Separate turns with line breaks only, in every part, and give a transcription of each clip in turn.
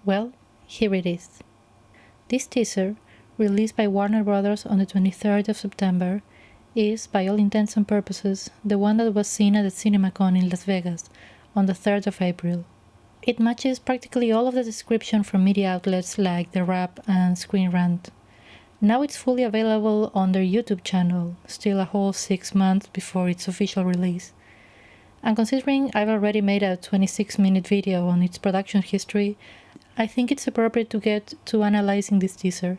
Well, here it is. This teaser, released by Warner Bros. On the 23rd of September, is, by all intents and purposes, the one that was seen at the CinemaCon in Las Vegas on the 3rd of April. It matches practically all of the description from media outlets like The Wrap and Screen Rant. Now it's fully available on their YouTube channel, still a whole 6 months before its official release. And considering I've already made a 26-minute video on its production history, I think it's appropriate to get to analyzing this teaser,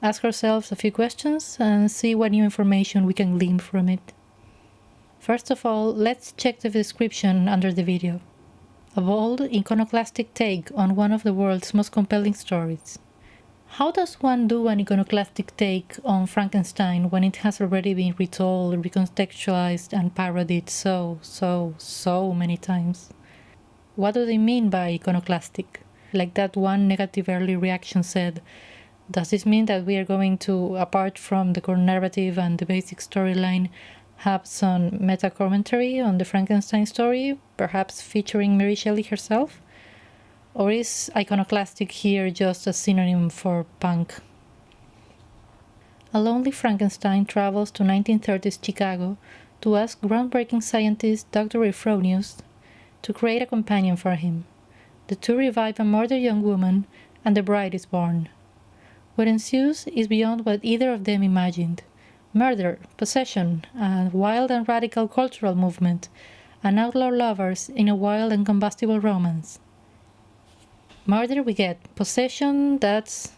ask ourselves a few questions, and see what new information we can glean from it. First of all, let's check the description under the video. A bold, iconoclastic take on one of the world's most compelling stories. How does one do an iconoclastic take on Frankenstein when it has already been retold, recontextualized, and parodied so many times? What do they mean by iconoclastic? Like that one negative early reaction said, does this mean that we are going to, apart from the core narrative and the basic storyline, have some meta-commentary on the Frankenstein story, perhaps featuring Mary Shelley herself? Or is iconoclastic here just a synonym for punk? A lonely Frankenstein travels to 1930s Chicago to ask groundbreaking scientist Dr. Euphronius to create a companion for him. The two revive a murdered young woman, and the bride is born. What ensues is beyond what either of them imagined. Murder, possession, a wild and radical cultural movement, and outlaw lovers in a wild and combustible romance. Murder we get. Possession, that's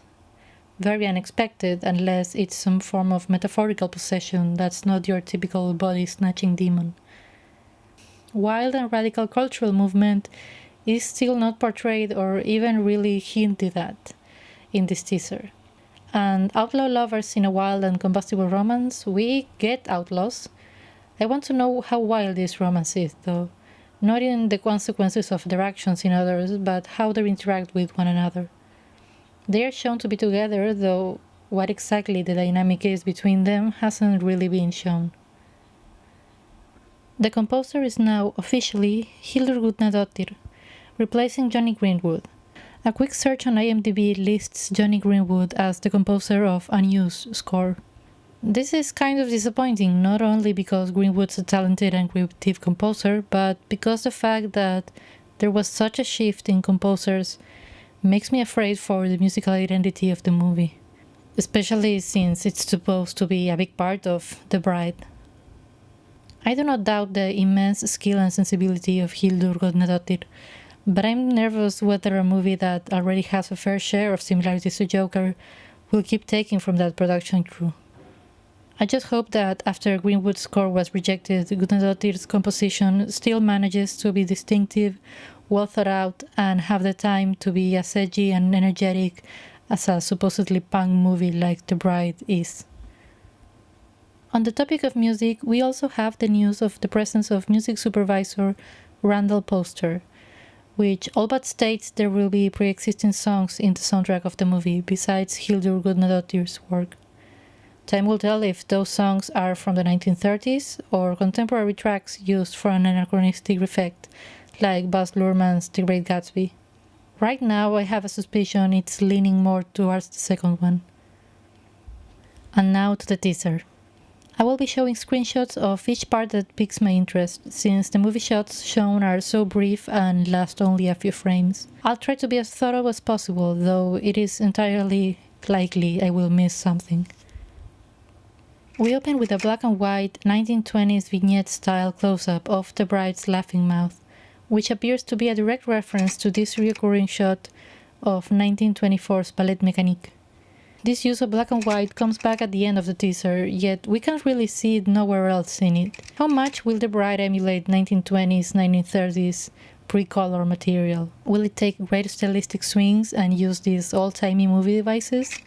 very unexpected, unless it's some form of metaphorical possession that's not your typical body-snatching demon. Wild and radical cultural movement is still not portrayed or even really hinted at in this teaser. And outlaw lovers in a wild and combustible romance, we get outlaws. I want to know how wild this romance is, though. Not in the consequences of their actions in others, but how they interact with one another. They are shown to be together, though what exactly the dynamic is between them hasn't really been shown. The composer is now officially Hildur Gudnadottir, replacing Johnny Greenwood. A quick search on IMDb lists Johnny Greenwood as the composer of Unused score. This is kind of disappointing, not only because Greenwood's a talented and creative composer, but because the fact that there was such a shift in composers makes me afraid for the musical identity of the movie, especially since it's supposed to be a big part of The Bride. I do not doubt the immense skill and sensibility of Hildur Gudnadottir, but I'm nervous whether a movie that already has a fair share of similarities to Joker will keep taking from that production crew. I just hope that after Greenwood's score was rejected, Gudnadottir's composition still manages to be distinctive, well thought out, and have the time to be as edgy and energetic as a supposedly punk movie like The Bride is. On the topic of music, we also have the news of the presence of music supervisor Randall Poster, which all but states there will be pre-existing songs in the soundtrack of the movie besides Hildur Gudnadottir's work. Time will tell if those songs are from the 1930s or contemporary tracks used for an anachronistic effect, like Baz Luhrmann's The Great Gatsby. Right now I have a suspicion it's leaning more towards the second one. And now to the teaser. I will be showing screenshots of each part that piques my interest, since the movie shots shown are so brief and last only a few frames. I'll try to be as thorough as possible, though it is entirely likely I will miss something. We open with a black and white 1920s vignette-style close-up of the bride's laughing mouth, which appears to be a direct reference to this recurring shot of 1924's Ballet Mécanique. This use of black and white comes back at the end of the teaser, yet we can't really see it nowhere else in it. How much will the bride emulate 1920s, 1930s pre-color material? Will it take great stylistic swings and use these old-timey movie devices?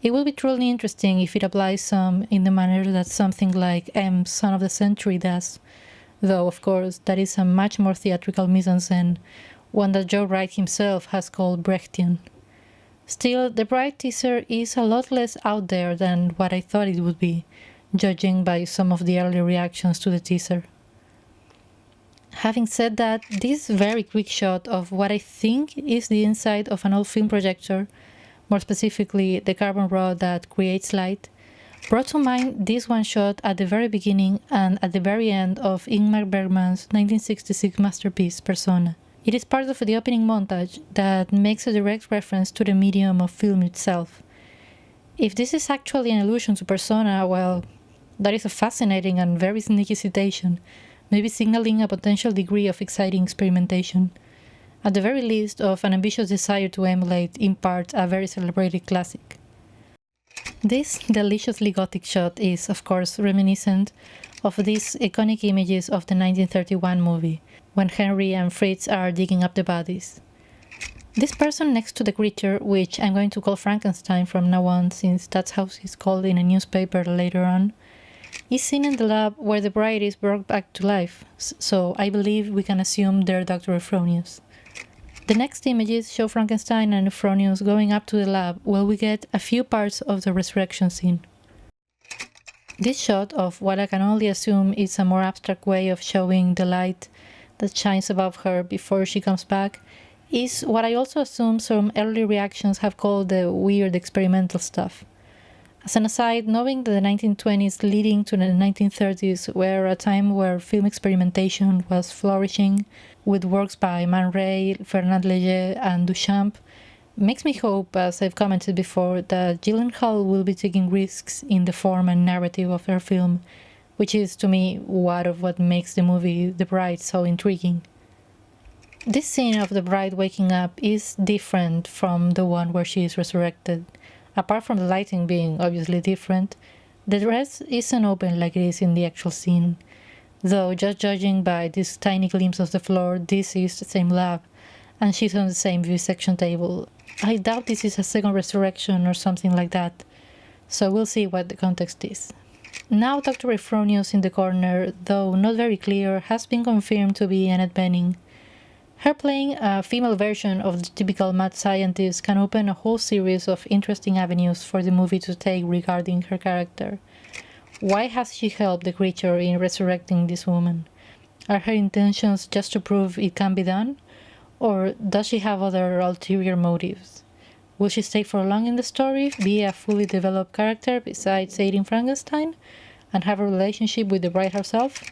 It will be truly interesting if it applies some in the manner that something like M's Son of the Century does, though of course that is a much more theatrical mise-en-scène, one that Joe Wright himself has called Brechtian. Still, the Bride teaser is a lot less out there than what I thought it would be, judging by some of the early reactions to the teaser. Having said that, this very quick shot of what I think is the inside of an old film projector, more specifically the carbon rod that creates light, brought to mind this one shot at the very beginning and at the very end of Ingmar Bergman's 1966 masterpiece Persona. It is part of the opening montage that makes a direct reference to the medium of film itself. If this is actually an allusion to Persona, well, that is a fascinating and very sneaky citation, maybe signaling a potential degree of exciting experimentation. At the very least, of an ambitious desire to emulate, in part, a very celebrated classic. This deliciously gothic shot is, of course, reminiscent of these iconic images of the 1931 movie, when Henry and Fritz are digging up the bodies. This person next to the creature, which I'm going to call Frankenstein from now on since that's how he's called in a newspaper later on, is seen in the lab where the bride is brought back to life, so I believe we can assume they're Dr. Euphronius. The next images show Frankenstein and Euphronius going up to the lab where we get a few parts of the resurrection scene. This shot of what I can only assume is a more abstract way of showing the light that shines above her before she comes back is what I also assume some early reactions have called the weird experimental stuff. As an aside, knowing that the 1920s leading to the 1930s were a time where film experimentation was flourishing, with works by Man Ray, Fernand Léger, and Duchamp, makes me hope, as I've commented before, that Gyllenhaal will be taking risks in the form and narrative of her film, which is, to me, what makes the movie The Bride so intriguing. This scene of the bride waking up is different from the one where she is resurrected. Apart from the lighting being obviously different, the dress isn't open like it is in the actual scene. Though, just judging by this tiny glimpse of the floor, this is the same lab, and she's on the same vivisection table. I doubt this is a second resurrection or something like that, so we'll see what the context is. Now Dr. Euphronius in the corner, though not very clear, has been confirmed to be Annette Bening. Her playing a female version of the typical mad scientist can open a whole series of interesting avenues for the movie to take regarding her character. Why has she helped the creature in resurrecting this woman? Are her intentions just to prove it can be done? Or does she have other ulterior motives? Will she stay for long in the story, be a fully developed character besides aiding Frankenstein, and have a relationship with the bride herself?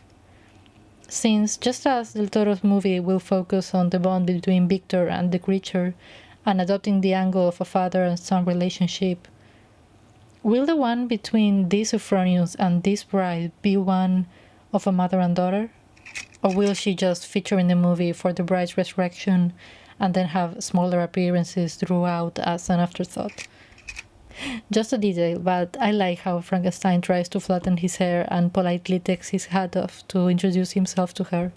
Since, just as Del Toro's movie will focus on the bond between Victor and the creature, and adopting the angle of a father and son relationship, will the one between this Euphronius and this bride be one of a mother and daughter? Or will she just feature in the movie for the bride's resurrection and then have smaller appearances throughout as an afterthought? Just a detail, but I like how Frankenstein tries to flatten his hair and politely takes his hat off to introduce himself to her.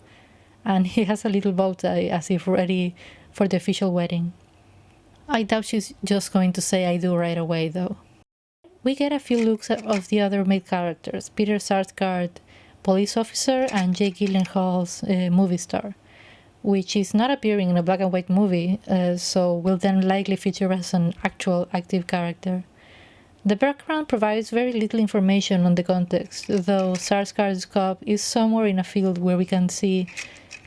And he has a little bow tie as if ready for the official wedding. I doubt she's just going to say I do right away, though. We get a few looks of the other main characters, Peter Sarsgaard, police officer, and Jake Gyllenhaal's movie star, which is not appearing in a black and white movie, so will then likely feature as an actual active character. The background provides very little information on the context, though Sarsgaard's cop is somewhere in a field where we can see,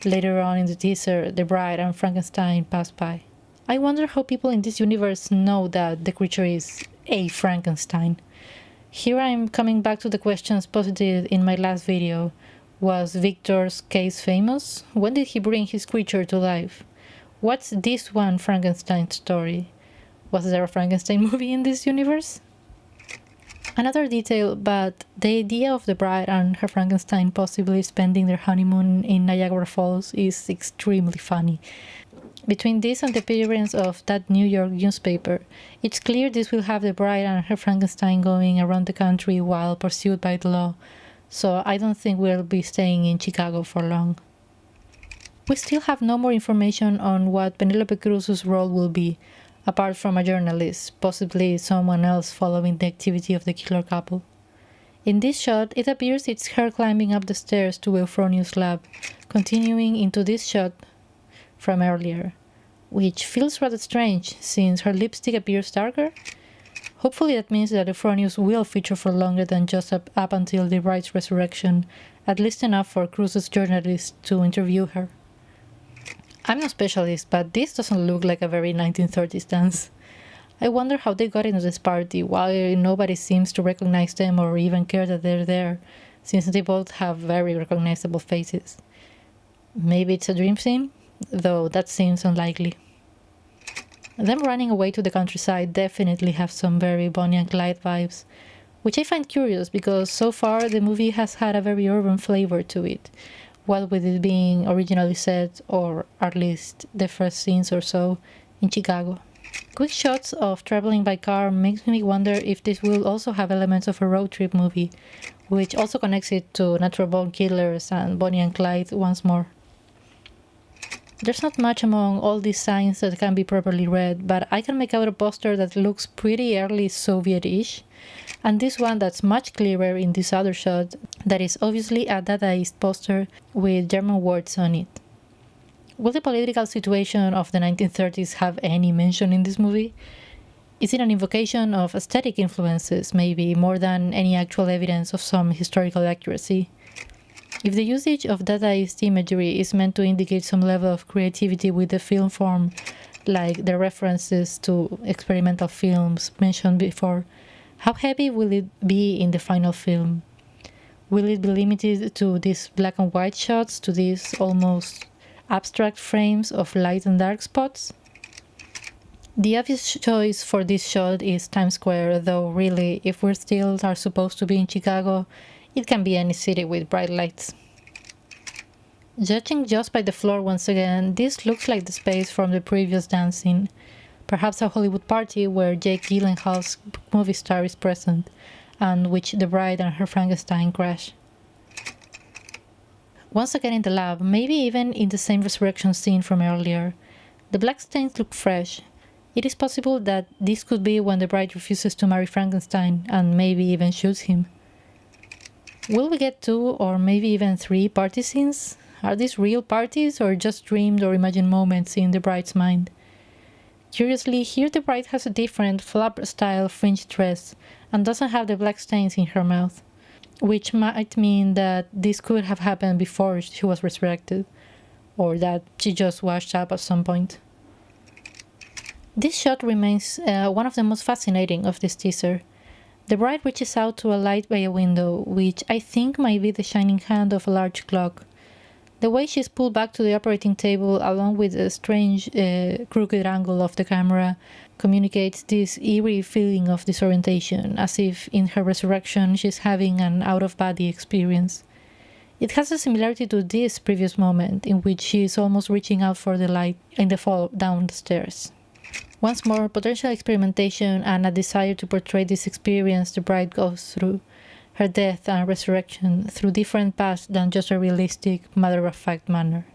later on in the teaser, the bride and Frankenstein pass by. I wonder how people in this universe know that the creature is a Frankenstein. Here I'm coming back to the questions posited in my last video. Was Victor's case famous? When did he bring his creature to life? What's this one Frankenstein story? Was there a Frankenstein movie in this universe? Another detail, but the idea of the bride and her Frankenstein possibly spending their honeymoon in Niagara Falls is extremely funny. Between this and the appearance of that New York newspaper, it's clear this will have the bride and her Frankenstein going around the country while pursued by the law, so I don't think we'll be staying in Chicago for long. We still have no more information on what Penelope Cruz's role will be, apart from a journalist, possibly someone else following the activity of the killer couple. In this shot, it appears it's her climbing up the stairs to Euphronius' lab, continuing into this shot from earlier, which feels rather strange since her lipstick appears darker. Hopefully that means that Euphronius will feature for longer than just up until the bride's resurrection, at least enough for Cruz's journalist to interview her. I'm no specialist, but this doesn't look like a very 1930s dance. I wonder how they got into this party, why nobody seems to recognize them or even care that they're there, since they both have very recognizable faces. Maybe it's a dream scene? Though that seems unlikely. Them running away to the countryside definitely have some very Bonnie and Clyde vibes, which I find curious because so far the movie has had a very urban flavor to it, what with it being originally set, or at least the first scenes or so, in Chicago. Quick shots of traveling by car makes me wonder if this will also have elements of a road trip movie, which also connects it to Natural Born Killers and Bonnie and Clyde once more. There's not much among all these signs that can be properly read, but I can make out a poster that looks pretty early Soviet-ish, and this one that's much clearer in this other shot that is obviously a Dadaist poster with German words on it. Will the political situation of the 1930s have any mention in this movie? Is it an invocation of aesthetic influences, maybe, more than any actual evidence of some historical accuracy? If the usage of Dadaist imagery is meant to indicate some level of creativity with the film form, like the references to experimental films mentioned before, how heavy will it be in the final film? Will it be limited to these black and white shots, to these almost abstract frames of light and dark spots? The obvious choice for this shot is Times Square, though really, if we still are supposed to be in Chicago, it can be any city with bright lights. Judging just by the floor once again, this looks like the space from the previous dance scene, perhaps a Hollywood party where Jake Gyllenhaal's movie star is present, and which the bride and her Frankenstein crash. Once again in the lab, maybe even in the same resurrection scene from earlier, the black stains look fresh. It is possible that this could be when the bride refuses to marry Frankenstein and maybe even shoots him. Will we get 2 or maybe even 3 party scenes? Are these real parties or just dreamed or imagined moments in the bride's mind? Curiously, here the bride has a different flap-style fringe dress and doesn't have the black stains in her mouth, which might mean that this could have happened before she was resurrected, or that she just washed up at some point. This shot remains one of the most fascinating of this teaser. The bride reaches out to a light by a window, which I think might be the shining hand of a large clock. The way she's pulled back to the operating table, along with a strange crooked angle of the camera, communicates this eerie feeling of disorientation, as if in her resurrection she's having an out-of-body experience. It has a similarity to this previous moment, in which she is almost reaching out for the light in the fall down the stairs. Once more, potential experimentation and a desire to portray this experience the bride goes through, her death and resurrection, through different paths than just a realistic, matter-of-fact manner.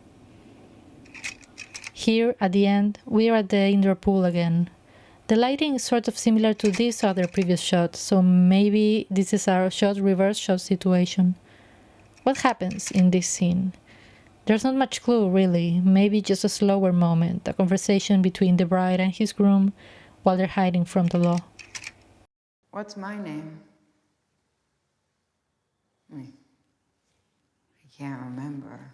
Here, at the end, we are at the indoor pool again. The lighting is sort of similar to this other previous shot, so maybe this is a reverse shot situation. What happens in this scene? There's not much clue, really, maybe just a slower moment, a conversation between the bride and his groom while they're hiding from the law.
What's my name? I can't remember.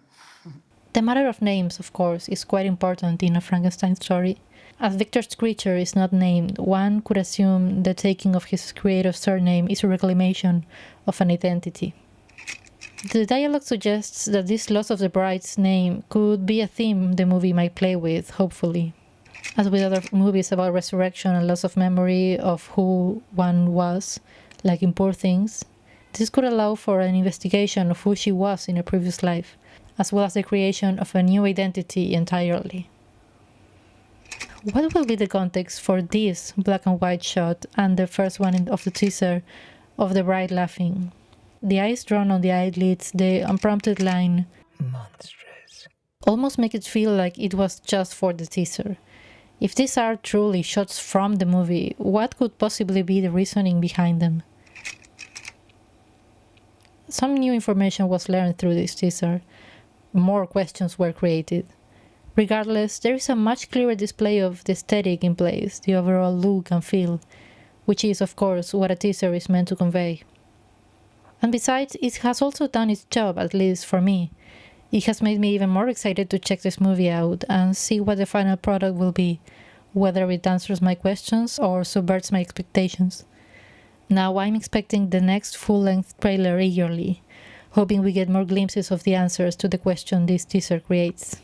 The matter of names, of course, is quite important in a Frankenstein story. As Victor's creature is not named, one could assume the taking of his creative surname is a reclamation of an identity. The dialogue suggests that this loss of the bride's name could be a theme the movie might play with, hopefully. As with other movies about resurrection and loss of memory of who one was, like in Poor Things, this could allow for an investigation of who she was in a previous life, as well as the creation of a new identity entirely. What will be the context for this black and white shot and the first one of the teaser of the bride laughing? The eyes drawn on the eyelids, the unprompted line, "monstrous," almost make it feel like it was just for the teaser. If these are truly shots from the movie, what could possibly be the reasoning behind them? Some new information was learned through this teaser. More questions were created. Regardless, there is a much clearer display of the aesthetic in place, the overall look and feel, which is, of course, what a teaser is meant to convey. And besides, it has also done its job, at least for me. It has made me even more excited to check this movie out and see what the final product will be, whether it answers my questions or subverts my expectations. Now I'm expecting the next full-length trailer eagerly, hoping we get more glimpses of the answers to the question this teaser creates.